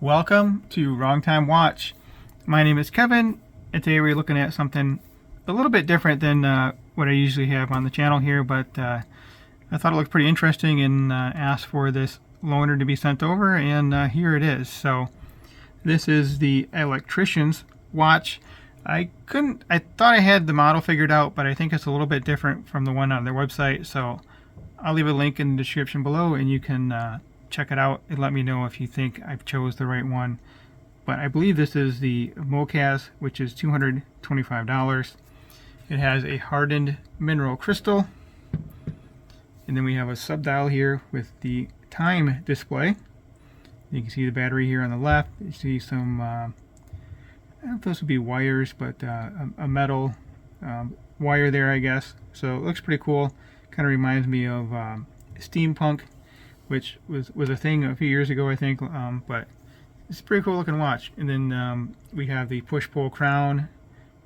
Welcome to Wrong Time Watch. My name is Kevin, and today we're looking at something a little bit different than what I usually have on the channel here, but I thought it looked pretty interesting and asked for this loaner to be sent over, and here it is. So this is the Electricianz watch. I thought I had the model figured out, but I think it's a little bit different from the one on their website, so I'll leave a link in the description below and you can check it out and let me know if you think I've chose the right one. But I believe this is the MokaZ, which is $225. It has a hardened mineral crystal, and then we have a sub-dial here with the time display. You can see the battery here on the left. You see some I don't know if those would be wires, but a metal wire there, I guess. So it looks pretty cool. Kind of reminds me of steampunk, which was a thing a few years ago, I think. But it's a pretty cool looking watch. And then we have the push-pull crown.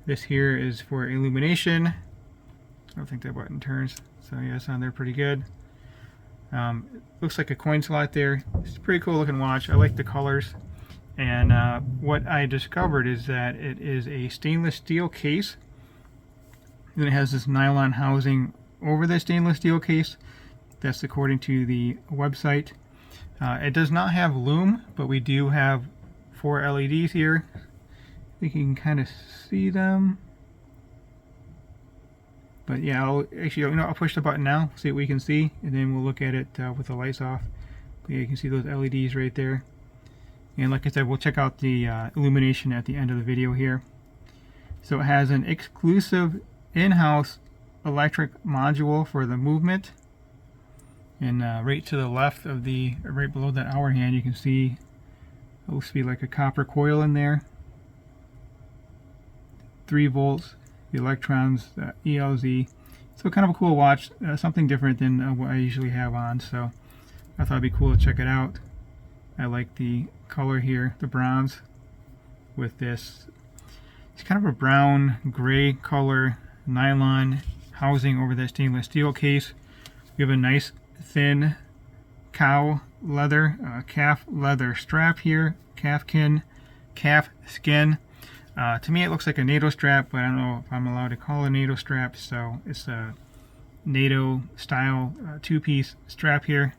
This here is for illumination. I don't think that button turns. So yeah, it's on there pretty good. Looks like a coin slot there. It's a pretty cool looking watch. I like the colors. And what I discovered is that it is a stainless steel case. And it has this nylon housing over the stainless steel case. That's according to the website. It does not have lume, but we do have 4 LEDs here. I think you can kind of see them. But yeah, I'll push the button now, see what we can see, and then we'll look at it with the lights off. But yeah, you can see those LEDs right there. And like I said, we'll check out the illumination at the end of the video here. So it has an exclusive in-house electric module for the movement. And right to the left of right below that hour hand, you can see it looks to be like a copper coil in there. 3 volts, the Electricianz ELZ. So kind of a cool watch, something different than what I usually have on. So I thought it'd be cool to check it out. I like the color here, the bronze, with this. It's kind of a brown gray color nylon housing over that stainless steel case. We have a nice thin calf leather strap here, calf skin. To me it looks like a NATO strap, but I don't know if I'm allowed to call it a NATO strap, so it's a NATO style 2-piece strap here.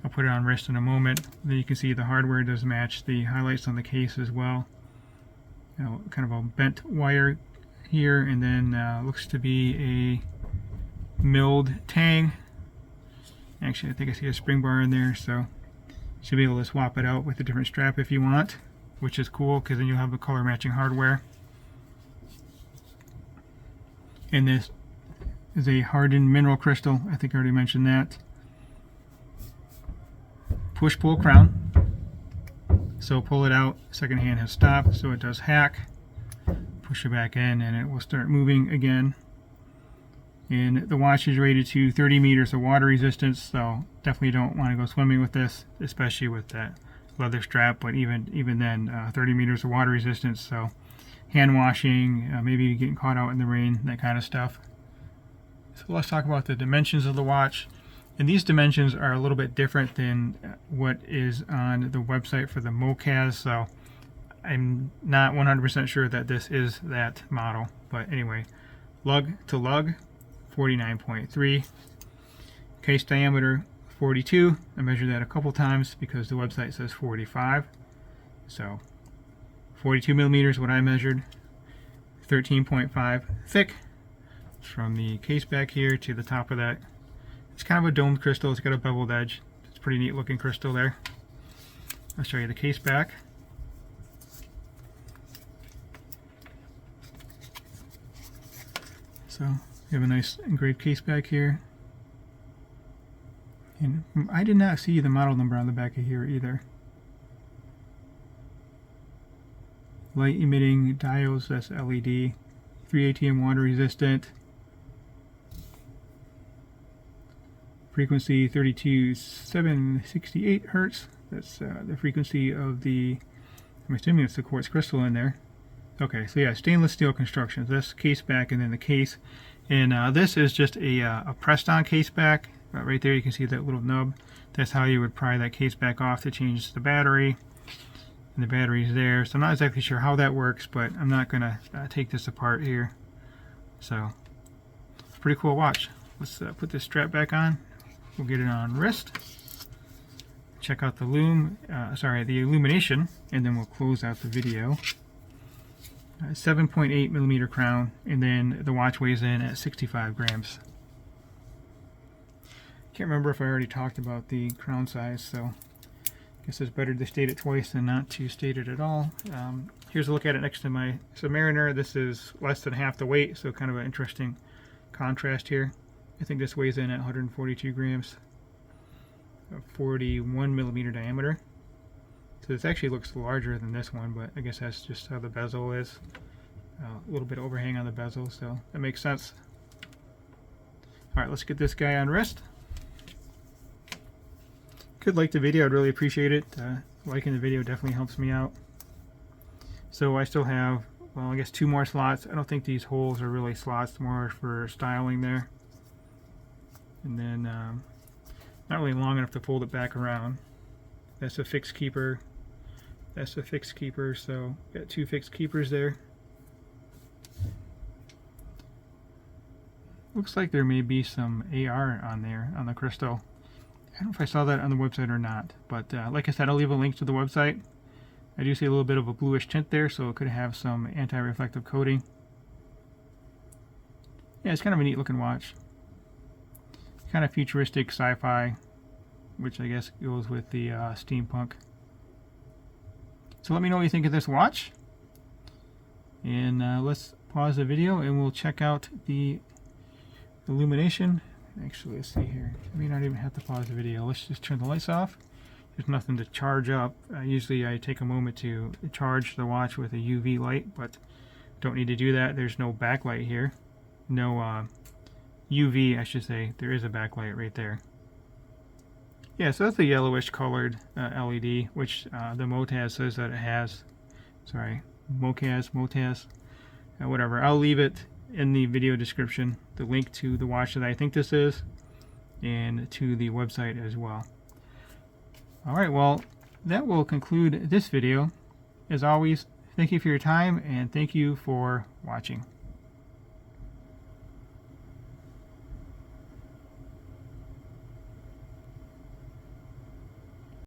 I'll put it on wrist in a moment. Then you can see the hardware does match the highlights on the case as well. Kind of a bent wire here, and then looks to be a milled tang. Actually, I think I see a spring bar in there, so you should be able to swap it out with a different strap if you want, which is cool because then you'll have the color matching hardware. And this is a hardened mineral crystal. I think I already mentioned that. Push-pull crown. So pull it out, second hand has stopped, so it does hack. Push it back in and it will start moving again. And the watch is rated to 30 meters of water resistance, so definitely don't want to go swimming with this, especially with that leather strap, but even then 30 meters of water resistance, so hand washing, maybe getting caught out in the rain, that kind of stuff. So let's talk about the dimensions of the watch. And these dimensions are a little bit different than what is on the website for the MokaZ, so I'm not 100% sure that this is that model. But anyway, lug to lug, 49.3. Case diameter, 42. I measured that a couple times because the website says 45. So 42 millimeters what I measured. 13.5 thick. From the case back here to the top of that. It's kind of a domed crystal. It's got a beveled edge. It's a pretty neat looking crystal there. I'll show you the case back. So you have a nice engraved case back here. And I did not see the model number on the back of here either. Light emitting diodes, that's LED. 3 ATM water resistant. Frequency 32768 hertz. That's the frequency of the, I'm assuming it's the quartz crystal in there. Okay, so yeah, stainless steel construction. This case back and then the case. And this is just a pressed on case back. Right there you can see that little nub. That's how you would pry that case back off to change the battery. and the battery's there. So I'm not exactly sure how that works, but I'm not going to take this apart here. So it's a pretty cool watch. Let's put this strap back on. We'll get it on wrist. Check out the the illumination, and then we'll close out the video. 7.8 millimeter crown, and then the watch weighs in at 65 grams. Can't remember if I already talked about the crown size, so I guess it's better to state it twice than not to state it at all. Here's a look at it next to my Submariner. This is less than half the weight, so kind of an interesting contrast here. I think this weighs in at 142 grams, 41 millimeter diameter. So this actually looks larger than this one, but I guess that's just how the bezel is. A little bit of overhang on the bezel, so that makes sense. Alright, let's get this guy on wrist. Could like the video, I'd really appreciate it. Liking the video definitely helps me out. So I still have, well, I guess 2 more slots. I don't think these holes are really slots, more for styling there. And then not really long enough to fold it back around. That's a fixed keeper. That's a fixed keeper, so got 2 fixed keepers there. Looks like there may be some AR on there, on the crystal. I don't know if I saw that on the website or not, but like I said, I'll leave a link to the website. I do see a little bit of a bluish tint there, so it could have some anti-reflective coating. Yeah, it's kind of a neat looking watch. Kind of futuristic sci-fi, which I guess goes with the steampunk. So let me know what you think of this watch. And let's pause the video and we'll check out the illumination. Actually, let's see here. I may not even have to pause the video. Let's just turn the lights off. There's nothing to charge up. Usually I take a moment to charge the watch with a UV light, but don't need to do that. There's no backlight here. No UV, I should say. There is a backlight right there. Yeah, so that's a yellowish colored LED, which the MokaZ says that it has. Sorry, MokaZ, whatever. I'll leave it in the video description, the link to the watch that I think this is, and to the website as well. Alright, well, that will conclude this video. As always, thank you for your time, and thank you for watching.